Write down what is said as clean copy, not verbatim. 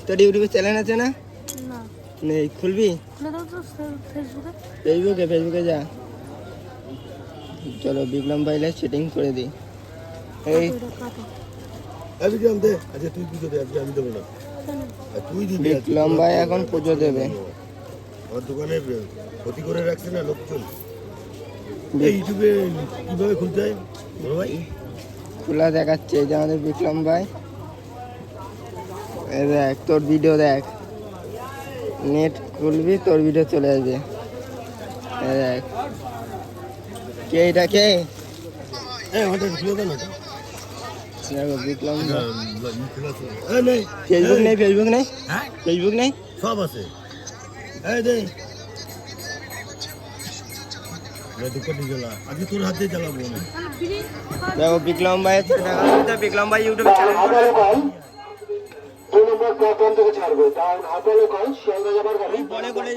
তোর ইউটিউবে চ্যানেল আছে না? না নেই, খুলবি? খুলে দাও তো ফেসবুকে যা। চলো বিপ্লব ভাইলে সেটিং করে দিই। এই বিক্রম দে, আচ্ছা তুই পুজো দে, আজকে আমি দেবো না। তুই দিবি। বিপ্লব ভাই এখন পুজো দেবে। আমার দোকানে ক্ষতি করে রাখছে না লোকজন। এই ইউটিউবে কিভাবে খুলতে হয় বড় ভাই? খোলা দেখাচ্ছে, এই যে আমাদের বিক্রম ভাই। এই দেখ, তোর ভিডিও দেখ, নেট খুলবি তোর ভিডিও চলে আসবে। এই দেখ, কে এটা কে? আমারটা খুলে দাও না। দেখো বিক্রম ভাই। নেই ফেসবুক নেই, ফেসবুক নেই, হ্যাঁ ফেসবুক নেই। সব আছে। এই দে দোকানে জ্বালা, আজকে তোর হাতে জ্বালাবো আমি। দেখো বিক্রম ভাই, বিক্রম ভাই ইউটিউবে চ্যানেল দুই নম্বর প্ল্যাটফর্ম থেকে ছাড়বে, কারণ হাতে লোকাল শিয়ালদা যাবার গাড়ি পরে করে